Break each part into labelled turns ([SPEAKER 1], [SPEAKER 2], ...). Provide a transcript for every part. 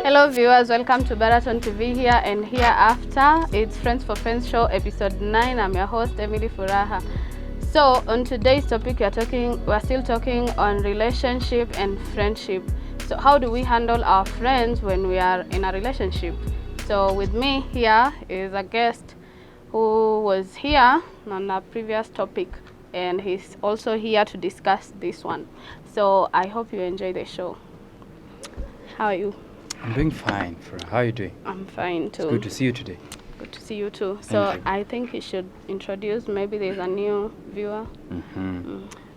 [SPEAKER 1] Hello viewers, welcome to Baraton TV here and hereafter. It's Friends for Friends show episode 9. I'm your host Emily Furaha. So on today's topic we're still talking on relationship and friendship. So how do we handle our friends when we are in a relationship? So with me here is a guest who was here on a previous topic, and he's also here to discuss this one. So I hope you enjoy the show. How are you?
[SPEAKER 2] I'm doing fine, Furaha. How are you doing?
[SPEAKER 1] I'm fine too.
[SPEAKER 2] It's good to see you today.
[SPEAKER 1] Good to see you too. So
[SPEAKER 2] you.
[SPEAKER 1] I think you should introduce, maybe there's a new viewer.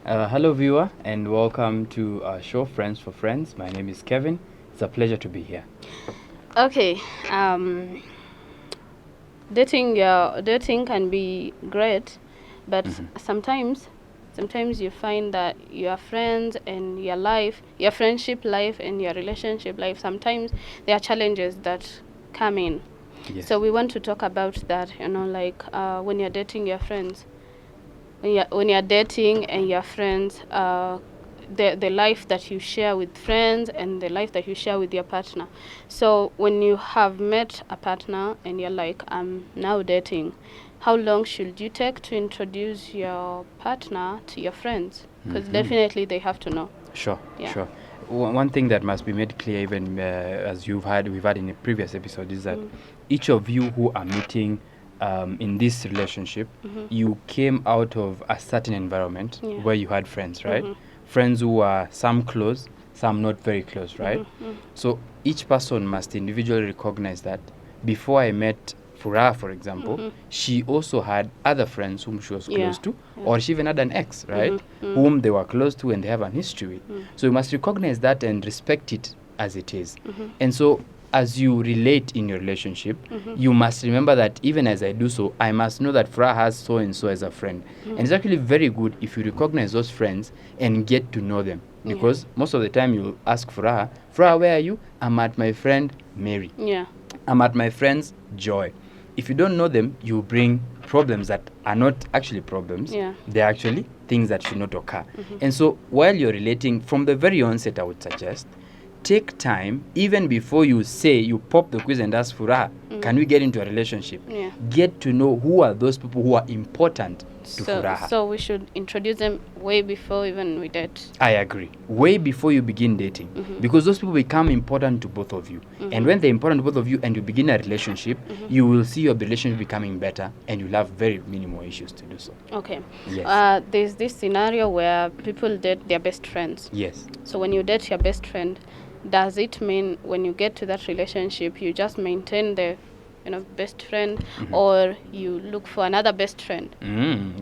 [SPEAKER 2] Hello, viewer, and welcome to our show, Friends for Friends. My name is Kevin. It's a pleasure to be here.
[SPEAKER 1] Okay. Dating can be great, but sometimes you find that your friends and your friendship life and your relationship life, sometimes there are challenges that come in.
[SPEAKER 2] Yes.
[SPEAKER 1] So we want to talk about that, like when you're dating your friends, when you're dating and your friends, the life that you share with friends and the life that you share with your partner. So when you have met a partner and you're like, I'm now dating, how long should you take to introduce your partner to your friends? Because definitely they have to know.
[SPEAKER 2] Sure,
[SPEAKER 1] Yeah.
[SPEAKER 2] sure. One thing that must be made clear, even as we've had in a previous episode, is that each of you who are meeting in this relationship, you came out of a certain environment where you had friends, right? Friends who are some close, some not very close, right? So each person must individually recognize that before I met Furaha, for example, she also had other friends whom she was close to, or she even had an ex, right, whom they were close to and they have an history with. So you must recognize that and respect it as it is. And so as you relate in your relationship, you must remember that even as I do so, I must know that Furaha has so-and-so as a friend. And it's actually very good if you recognize those friends and get to know them. Because most of the time you'll ask Furaha, where are you? I'm at my friend Mary.
[SPEAKER 1] Yeah.
[SPEAKER 2] I'm at my friend's Joy. If you don't know them, you bring problems that are not actually problems.
[SPEAKER 1] Yeah.
[SPEAKER 2] They're actually things that should not occur. And so while you're relating, from the very onset, I would suggest, take time, even before you pop the quiz and ask Furaha, can we get into a relationship?
[SPEAKER 1] Yeah.
[SPEAKER 2] Get to know who are those people who are important to Furaha.
[SPEAKER 1] So we should introduce them way before even we date.
[SPEAKER 2] I agree. Way before you begin dating. Because those people become important to both of you. And when they're important to both of you and you begin a relationship, you will see your relationship becoming better and you'll have very minimal issues to do so.
[SPEAKER 1] Okay.
[SPEAKER 2] Yes.
[SPEAKER 1] There's this scenario where people date their best friends.
[SPEAKER 2] Yes.
[SPEAKER 1] So when you date your best friend, does it mean when you get to that relationship, you just maintain the best friend, or you look for another best friend?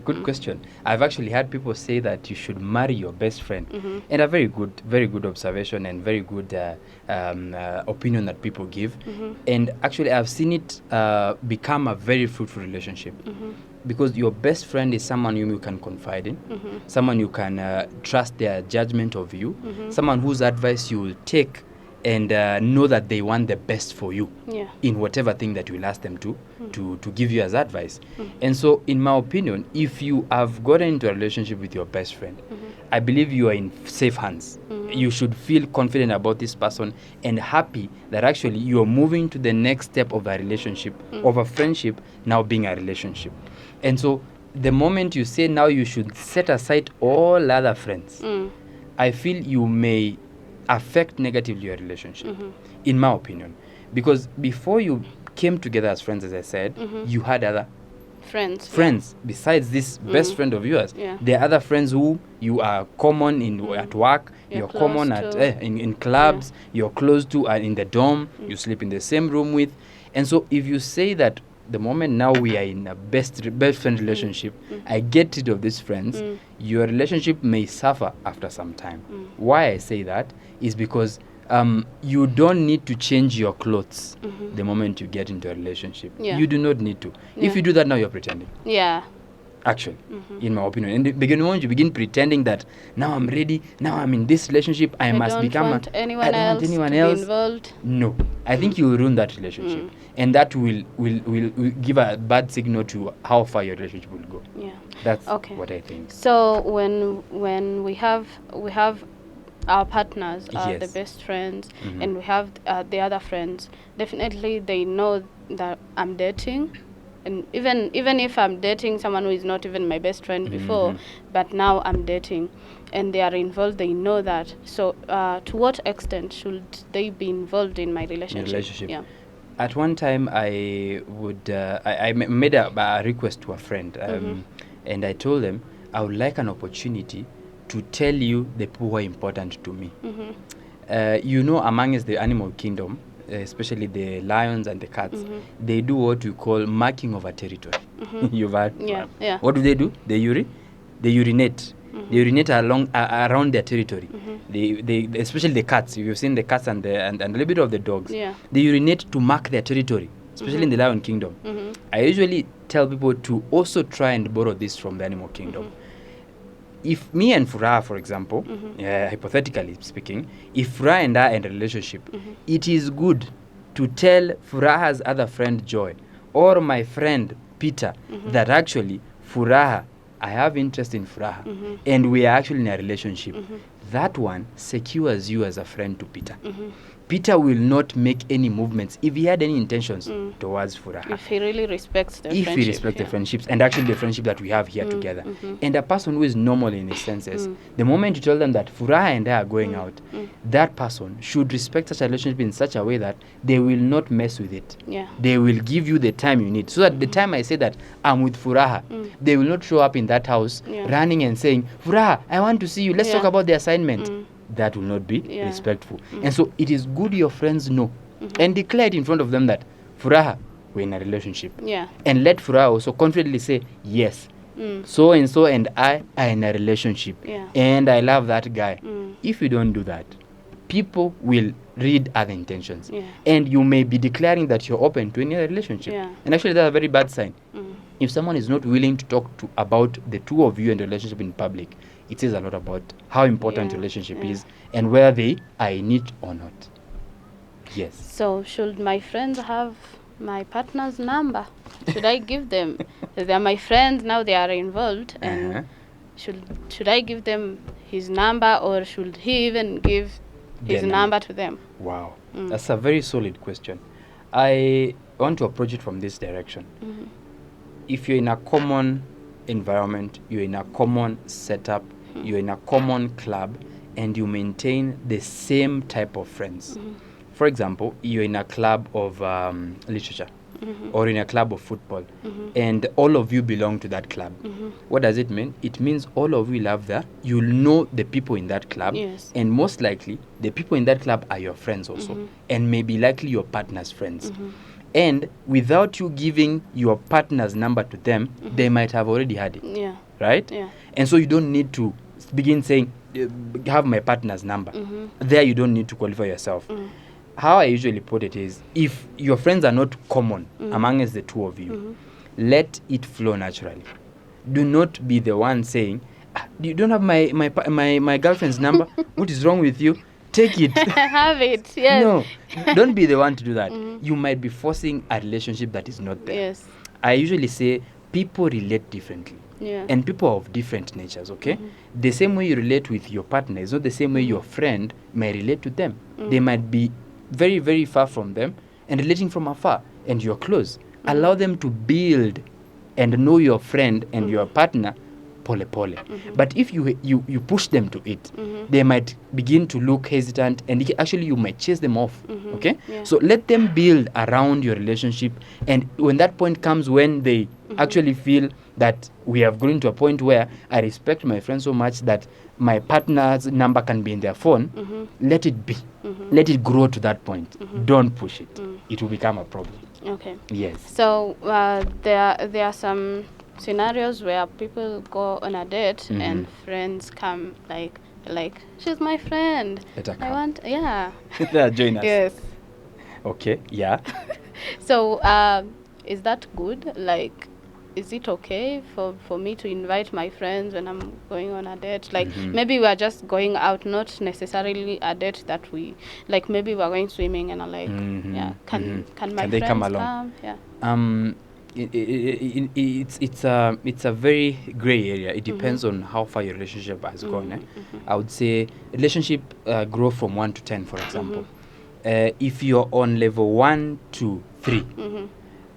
[SPEAKER 2] Good question. I've actually had people say that you should marry your best friend, and a very good observation and very good opinion that people give. And actually, I've seen it become a very fruitful relationship. Because your best friend is someone whom you can confide in, someone you can trust their judgment of you, someone whose advice you will take and know that they want the best for you in whatever thing that you will ask them to give you as advice. And so, in my opinion, if you have gotten into a relationship with your best friend, I believe you are in safe hands. You should feel confident about this person and happy that actually you are moving to the next step of a relationship, of a friendship, now being a relationship. And so the moment you say now you should set aside all other friends, I feel you may affect negatively your relationship, in my opinion. Because before you came together as friends, as I said, you had other friends besides this best friend of yours. There are other friends who you are common at work, you're common at in clubs, you're close to, and in the dorm, you sleep in the same room with. And so if you say that the moment now we are in a best friend relationship, I get rid of these friends, your relationship may suffer after some time. Why I say that is because you don't need to change your clothes the moment you get into a relationship. You do not need to. If you do that now, you're pretending. Actually, in my opinion. In the beginning, when you begin pretending that now I'm ready, now I'm in this relationship, I must become
[SPEAKER 1] I don't want anyone else to be involved.
[SPEAKER 2] No, I think you will ruin that relationship, and that will give a bad signal to how far your relationship will go. That's what I think.
[SPEAKER 1] So when we have our partners are the
[SPEAKER 2] Yes.
[SPEAKER 1] best friends,
[SPEAKER 2] Mhm.
[SPEAKER 1] and we have the other friends. Definitely, they know that I'm dating, and even if I'm dating someone who is not even my best friend before,
[SPEAKER 2] Mhm.
[SPEAKER 1] but now I'm dating, and they are involved, they know that. So, to what extent should they be involved in my relationship? Yeah.
[SPEAKER 2] At one time, I made a request to a friend, and I told them I would like an opportunity to tell you the people who are important to me. Among us, the animal kingdom, especially the lions and the cats, they do what we call marking of a territory. You've heard?
[SPEAKER 1] Yeah, yeah.
[SPEAKER 2] What do? They urinate. They urinate around their territory. They especially the cats. You've seen the cats and a little bit of the dogs.
[SPEAKER 1] Yeah.
[SPEAKER 2] They urinate to mark their territory, especially in the lion kingdom. I usually tell people to also try and borrow this from the animal kingdom. If me and Furaha, for example, hypothetically speaking, if Furaha and I are in a relationship, it is good to tell Furaha's other friend Joy or my friend Peter that actually Furaha, I have interest in Furaha, and we are actually in a relationship. That one secures you as a friend to Peter. Peter will not make any movements if he had any intentions towards Furaha.
[SPEAKER 1] If he really respects the
[SPEAKER 2] If
[SPEAKER 1] friendship.
[SPEAKER 2] we respect the friendships and actually the friendship that we have here together. And a person who is normal in his senses, the moment you tell them that Furaha and I are going out, that person should respect such a relationship in such a way that they will not mess with it.
[SPEAKER 1] Yeah.
[SPEAKER 2] They will give you the time you need. So that the time I say that I'm with Furaha, they will not show up in that house running and saying, Furaha, I want to see you. Let's talk about the assignment. That will not be respectful. And so it is good your friends know and declare it in front of them that Furaha, we're in a relationship.
[SPEAKER 1] Yeah.
[SPEAKER 2] And let Furaha also confidently say, yes, so and I are in a relationship.
[SPEAKER 1] Yeah.
[SPEAKER 2] And I love that guy. If you don't do that, people will read other intentions.
[SPEAKER 1] Yeah.
[SPEAKER 2] And you may be declaring that you're open to any other relationship.
[SPEAKER 1] Yeah.
[SPEAKER 2] And actually, that's a very bad sign. If someone is not willing to talk about the two of you and the relationship in public, it says a lot about how important relationship is and whether they are in it or not. Yes.
[SPEAKER 1] So, should my friends have my partner's number? Should I give them? They are my friends, now they are involved. And should I give them his number, or should he even give his number to them?
[SPEAKER 2] Wow. That's a very solid question. I want to approach it from this direction. If you're in a common environment, you're in a common setup, you're in a common club, and you maintain the same type of friends. For example, you're in a club of literature or in a club of football, and all of you belong to that club. What does it mean? It means all of you love that. You'll know the people in that club, and most likely the people in that club are your friends also, and maybe likely your partner's friends. And without you giving your partner's number to them, they might have already had it.
[SPEAKER 1] Yeah.
[SPEAKER 2] Right?
[SPEAKER 1] Yeah.
[SPEAKER 2] And so you don't need to begin saying, have my partner's number. There you don't need to qualify yourself. How I usually put it is, if your friends are not common amongst the two of you, let it flow naturally. Do not be the one saying, you don't have my girlfriend's number? What is wrong with you? Take it.
[SPEAKER 1] Have it, yes.
[SPEAKER 2] No, don't be the one to do that. You might be forcing a relationship that is not there.
[SPEAKER 1] Yes.
[SPEAKER 2] I usually say people relate differently.
[SPEAKER 1] Yeah.
[SPEAKER 2] And people are of different natures, okay? The same way you relate with your partner is not the same way your friend may relate to them. They might be very, very far from them and relating from afar, and you're close. Allow them to build and know your friend and your partner pole pole. But if you push them to it, they might begin to look hesitant, and actually you might chase them off. Okay?
[SPEAKER 1] Yeah.
[SPEAKER 2] So let them build around your relationship, and when that point comes when they actually feel that we have grown to a point where I respect my friend so much that my partner's number can be in their phone, let it be. Let it grow to that point. Don't push it. It will become a problem.
[SPEAKER 1] Okay.
[SPEAKER 2] Yes.
[SPEAKER 1] So there are some scenarios where people go on a date and friends come like she's my friend.
[SPEAKER 2] Let her
[SPEAKER 1] I
[SPEAKER 2] come.
[SPEAKER 1] want
[SPEAKER 2] Join us.
[SPEAKER 1] Yes.
[SPEAKER 2] Okay. Yeah.
[SPEAKER 1] So is that good? Like, is it okay for me to invite my friends when I'm going on a date? Like maybe we're just going out, not necessarily a date that we like. Maybe we're going swimming and I'm like, yeah, can my
[SPEAKER 2] they
[SPEAKER 1] friends
[SPEAKER 2] come along?
[SPEAKER 1] Yeah.
[SPEAKER 2] it's a very gray area. It depends on how far your relationship has gone. I would say relationship grow from 1 to 10, for example. If you're on level 1 to 3,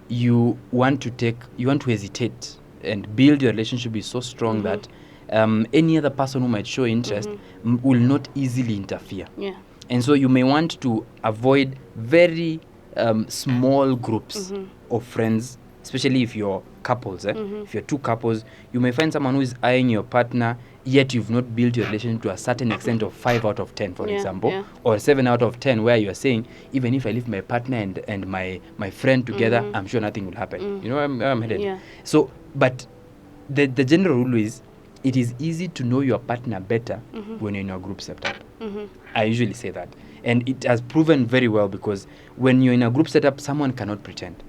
[SPEAKER 2] you want to hesitate, and build your relationship is so strong that any other person who might show interest will not easily interfere. And so you may want to avoid very small groups of friends, especially if you're couples. If you're two couples, you may find someone who is eyeing your partner, yet you've not built your relationship to a certain extent of 5 out of 10, for example, or 7 out of 10, where you're saying, even if I leave my partner and my friend together, I'm sure nothing will happen. You know where I'm headed? So, but the general rule is, it is easy to know your partner better when you're in a group setup. I usually say that. And it has proven very well, because when you're in a group setup, someone cannot pretend.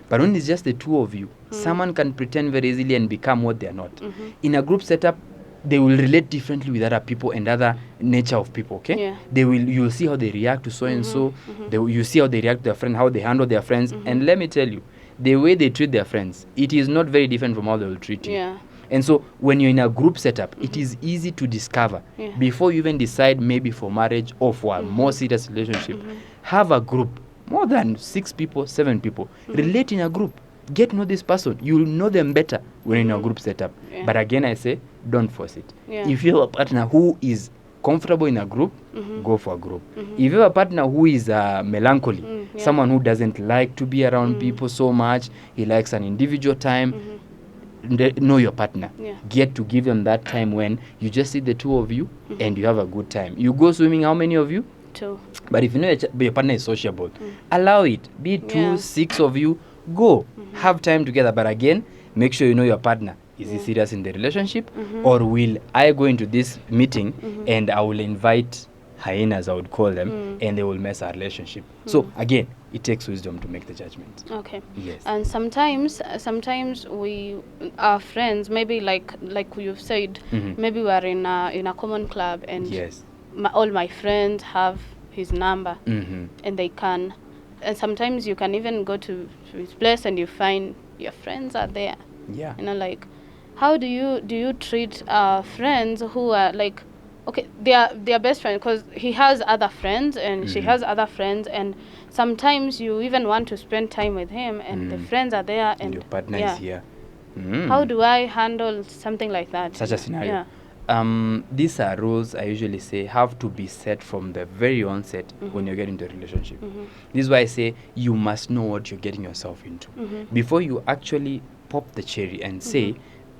[SPEAKER 2] But when it's just the two of you, someone can pretend very easily and become what they are not. In a group setup, they will relate differently with other people and other nature of people, okay? You'll see how they react to so and so. You see how they react to their friend, how they handle their friends. And let me tell you, the way they treat their friends, it is not very different from how they will treat you. And so when you're in a group setup, it is easy to discover before you even decide maybe for marriage or for a more serious relationship. Have a group, more than 6 people, 7 people. Relate in a group. Get to know this person. You'll know them better when in a group setup. But again, I say, don't force it. If you have a partner who is comfortable in a group, go for a group. If you have a partner who is melancholy, someone who doesn't like to be around people so much, he likes an individual time, know your partner. Get to give them that time when you just see the two of you and you have a good time. You go swimming, how many of you? 2. But if you know your partner is sociable, allow it. Be 2, 6 of you, go. Have time together. But again, make sure you know your partner. Is he serious in the relationship? Or will I go into this meeting and I will invite hyenas, I would call them, and they will mess our relationship? So again, it takes wisdom to make the judgment. Yes.
[SPEAKER 1] And sometimes we are friends, maybe like you've said, maybe we are in a common club, and all my friends have his number, and they can, and sometimes you can even go to his place and you find your friends are there. You know, like, how do you treat friends who are like, okay, they are best friends, because he has other friends and she has other friends, and sometimes you even want to spend time with him, and the friends are there, and
[SPEAKER 2] your partner is here.
[SPEAKER 1] How do I handle something like that?
[SPEAKER 2] Such a scenario. These are rules I usually say have to be set from the very onset when you get into a relationship. This is why I say you must know what you're getting yourself into before you actually pop the cherry and say,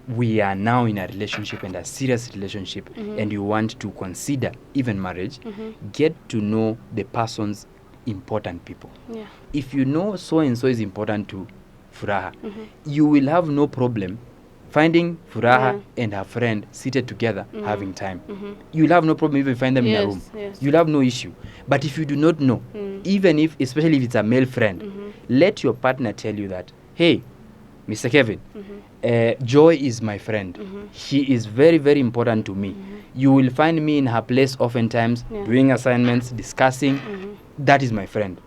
[SPEAKER 2] we are now in a relationship, and a serious relationship, and you want to consider even marriage. Get to know the person's important people. If you know so and so is important to Furaha, you will have no problem finding Furaha and her friend seated together having time. You'll have no problem even find them in a room. You'll have no issue. But if you do not know, even if, especially if it's a male friend, let your partner tell you that, hey, Mr. Kevin, Joy is my friend. She is very, very important to me. You will find me in her place oftentimes, doing assignments, discussing. That is my friend.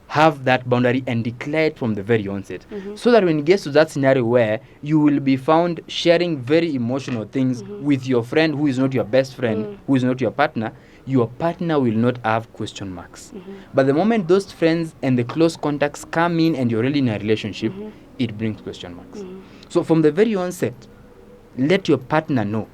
[SPEAKER 2] Have that boundary and declare it from the very onset, so that when it gets to that scenario where you will be found sharing very emotional things with your friend who is not your best friend, who is not your partner will not have question marks. But the moment those friends and the close contacts come in and you're really in a relationship, it brings question marks. So from the very onset, let your partner know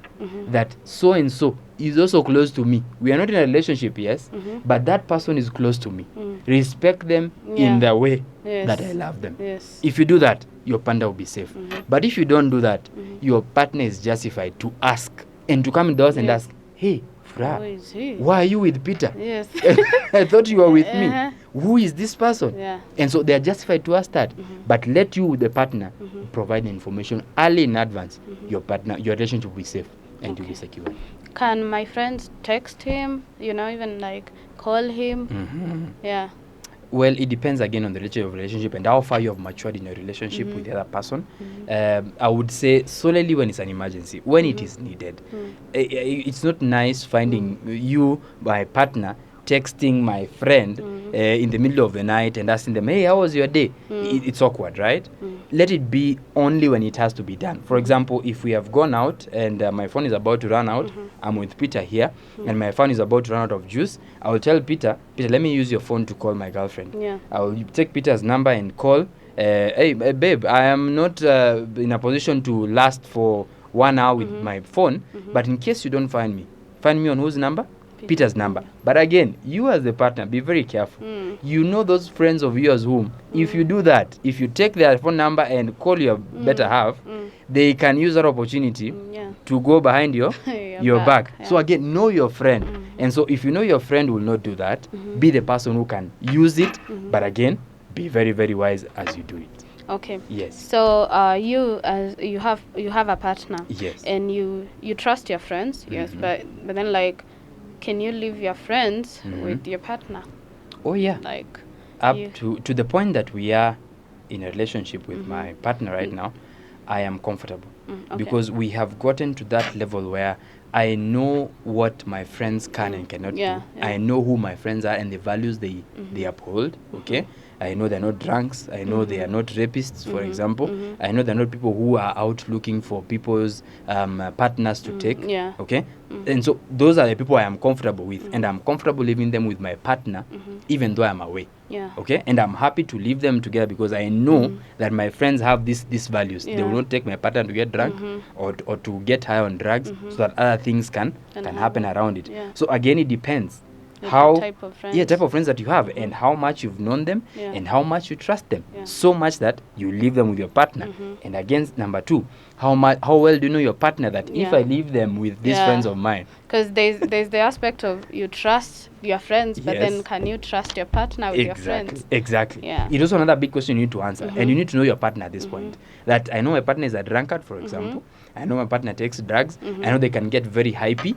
[SPEAKER 2] that so and so is also close to me. We are not in a relationship, yes, but that person is close to me. Respect them in the way that I love them. If you do that, your partner will be safe. But if you don't do that, your partner is justified to ask and to come in the house and ask, hey, Furaha, why are you with Peter? I thought you were with me. Who is this person? And so they are justified to ask that. But let you, the partner, provide the information early in advance. Your partner, your relationship will be safe and you'll be secure.
[SPEAKER 1] Can my friends text him? You know, even like call him?
[SPEAKER 2] Well, it depends again on the nature of relationship and how far you have matured in your relationship with the other person. I would say solely when it's an emergency, when it is needed. It's not nice finding you, my partner, texting my friend in the middle of the night and asking them, hey, how was your day? It's awkward, right? let it be only when it has to be done. For example, if we have gone out and my phone is about to run out, I'm with Peter here, and my phone is about to run out of juice, I will tell Peter, let me use your phone to call my girlfriend.
[SPEAKER 1] Yeah.
[SPEAKER 2] I will take Peter's number and call, hey, babe, I am not in a position to last for 1 hour with my phone, but in case you don't find me on whose number? Peter's number. But again, you as the partner, be very careful. You know those friends of yours whom, if you do that, if you take their phone number and call your better half, they can use that opportunity to go behind your back.
[SPEAKER 1] Yeah.
[SPEAKER 2] So again, know your friend. And so if you know your friend will not do that, be the person who can use it. But again, be very, very wise as you do it.
[SPEAKER 1] Okay.
[SPEAKER 2] Yes.
[SPEAKER 1] So you have a partner.
[SPEAKER 2] Yes.
[SPEAKER 1] And you trust your friends. Yes. But then, like, can you leave your friends with your partner?
[SPEAKER 2] Oh yeah.
[SPEAKER 1] Like
[SPEAKER 2] up to the point that we are in a relationship with my partner right now, I am comfortable because we have gotten to that level where I know what my friends can and cannot do.
[SPEAKER 1] Yeah.
[SPEAKER 2] I know who my friends are and the values they uphold. Okay. I know they're not drunks. I know they are not rapists, for example. I know they're not people who are out looking for people's partners to take.
[SPEAKER 1] Yeah.
[SPEAKER 2] Okay. And so those are the people I am comfortable with, and I'm comfortable leaving them with my partner, even though I'm away.
[SPEAKER 1] Yeah.
[SPEAKER 2] Okay. And I'm happy to leave them together because I know that my friends have these values.
[SPEAKER 1] Yeah.
[SPEAKER 2] They will not take my partner to get drunk or to get high on drugs, so that other things can happen around it.
[SPEAKER 1] Yeah.
[SPEAKER 2] So again, it depends.
[SPEAKER 1] The
[SPEAKER 2] How
[SPEAKER 1] type of friends.
[SPEAKER 2] type of friends that you have and how much you've known them and how much you trust them,
[SPEAKER 1] Yeah.
[SPEAKER 2] so much that you leave them with your partner. And again, number two, how well do you know your partner that if I leave them with these friends of mine?
[SPEAKER 1] Because there's the aspect of you trust your friends, but
[SPEAKER 2] Yes.
[SPEAKER 1] then can you trust your partner with your friends?
[SPEAKER 2] Exactly.
[SPEAKER 1] Yeah.
[SPEAKER 2] It is also another big question you need to answer, and you need to know your partner at this point. That I know my partner is a drunkard, for example. I know my partner takes drugs. I know they can get very hypey.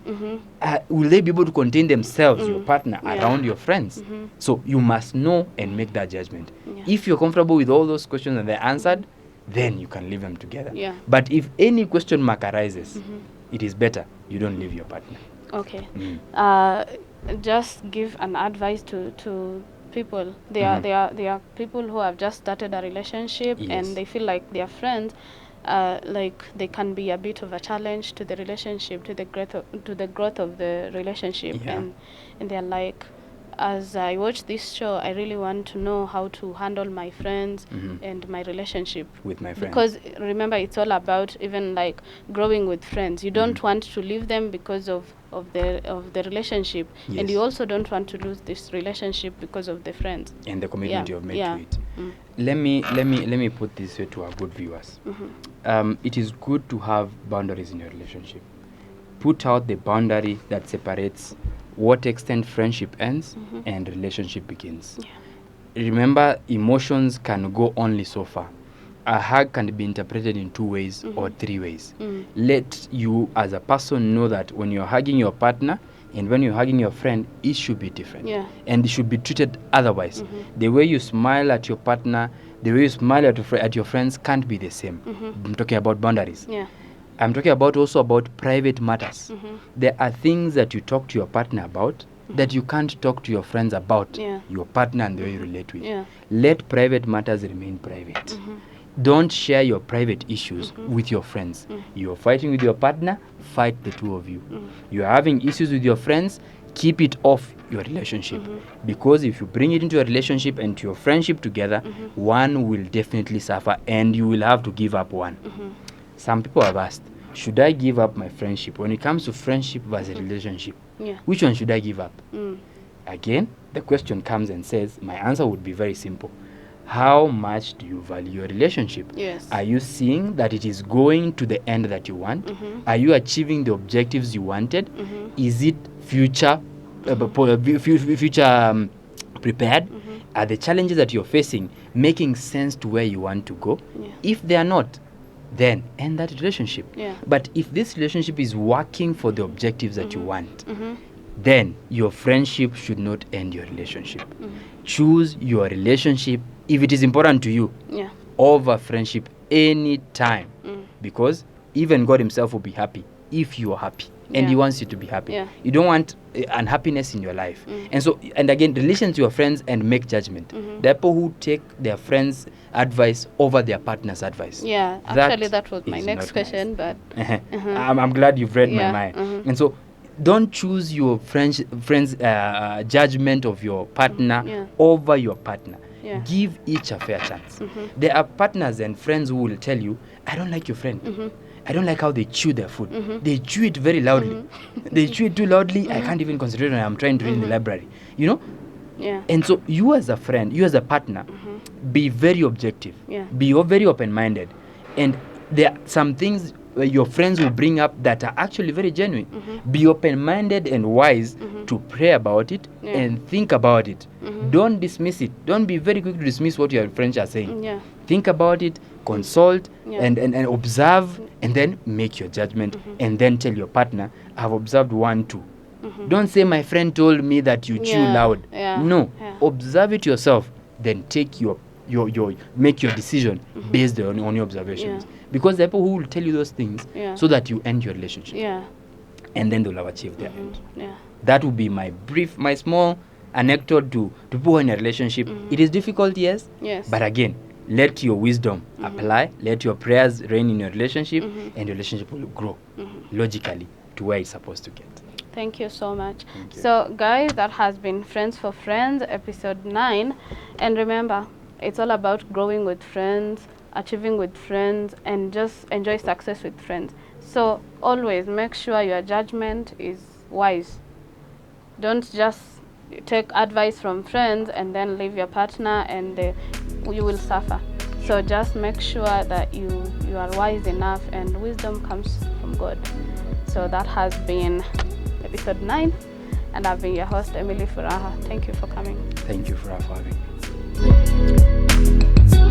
[SPEAKER 2] Will they be able to contain themselves, your partner, around your friends? So you must know and make that judgment.
[SPEAKER 1] Yeah.
[SPEAKER 2] If you're comfortable with all those questions and they're answered, then you can leave them together.
[SPEAKER 1] Yeah.
[SPEAKER 2] But if any question mark arises, it is better you don't leave your partner.
[SPEAKER 1] Okay. Just give an advice to people. They are people who have just started a relationship and they feel like their friends, like they can be a bit of a challenge to the relationship, to the growth of the relationship, and they're like, as I watch this show, I really want to know how to handle my friends and my relationship
[SPEAKER 2] with my friends.
[SPEAKER 1] Because remember, it's all about even like growing with friends. You don't want to leave them because of the relationship, and you also don't want to lose this relationship because of the friends
[SPEAKER 2] and the commitment you have made to it. Let me put this way to our good viewers. It is good to have boundaries in your relationship. Put out the boundary that separates what extent friendship ends and relationship begins. Remember, emotions can go only so far. A hug can be interpreted in 2 ways or 3 ways. Let you as a person know that when you're hugging your partner and when you're hugging your friend, it should be different. And it should be treated otherwise. The way you smile at your partner, the way you smile at your friends can't be the same. I'm talking about boundaries. I'm talking about also about private matters. There are things that you talk to your partner about that you can't talk to your friends about your partner and the way you relate with. Let private matters remain private. Don't share your private issues with your friends. You're fighting with your partner, fight the two of you. You're having issues with your friends, keep it off your relationship. Because if you bring it into your relationship and to your friendship together, one will definitely suffer and you will have to give up one. Some people have asked, should I give up my friendship? When it comes to friendship versus relationship, which one should I give up? Again, the question comes and says, my answer would be very simple. How much do you value your relationship? Are you seeing that it is going to the end that you want? Are you achieving the objectives you wanted? Is it future prepared? Are the challenges that you're facing making sense to where you want to go? If they are not, then end that relationship. But if this relationship is working for the objectives that you want, then your friendship should not end your relationship. Choose your relationship, if it is important to you, over friendship any time. Because even God himself will be happy if you are happy. and he wants you to be happy.
[SPEAKER 1] Yeah.
[SPEAKER 2] You don't want unhappiness in your life. And so, and again, relation to your friends and make judgment. The people who take their friends' advice over their partner's advice.
[SPEAKER 1] Yeah, actually that was my
[SPEAKER 2] is
[SPEAKER 1] next
[SPEAKER 2] not
[SPEAKER 1] question,
[SPEAKER 2] nice.
[SPEAKER 1] but
[SPEAKER 2] I'm glad you've read
[SPEAKER 1] Yeah,
[SPEAKER 2] my mind. And so, don't choose your friend's judgment of your partner over your partner.
[SPEAKER 1] Yeah.
[SPEAKER 2] Give each a fair chance. There are partners and friends who will tell you, I don't like your friend. I don't like how they chew their food. They chew it very loudly. They chew it too loudly. I can't even concentrate when I'm trying to read in the library. You know?
[SPEAKER 1] Yeah.
[SPEAKER 2] And so you as a friend, you as a partner, be very objective.
[SPEAKER 1] Yeah.
[SPEAKER 2] Be very open-minded. And there are some things your friends will bring up that are actually very genuine. Be open-minded and wise to pray about it and think about it. Don't dismiss it. Don't be very quick to dismiss what your friends are saying.
[SPEAKER 1] Yeah.
[SPEAKER 2] Think about it, consult, and observe, and then make your judgment, and then tell your partner, I've observed 1, 2. Don't say my friend told me that you chew loud. No, observe it yourself, then take make your decision based on your observations. Because there are people who will tell you those things so that you end your relationship. And then they'll have achieved their end. That would be my small anecdote to people who are in a relationship. It is difficult, yes. But again, let your wisdom apply, let your prayers reign in your relationship, and your relationship will grow logically to where it's supposed to get.
[SPEAKER 1] Thank you so much. So guys, that has been Friends for Friends, episode 9. And remember, it's all about growing with friends, achieving with friends, and just enjoy success with friends. So always make sure your judgment is wise. Don't just take advice from friends and then leave your partner, and you will suffer. So just make sure that you are wise enough, and wisdom comes from God. So that has been episode 9, and I've been your host, Emily Furaha. Thank you for coming.
[SPEAKER 2] Thank you, Furaha, for having me.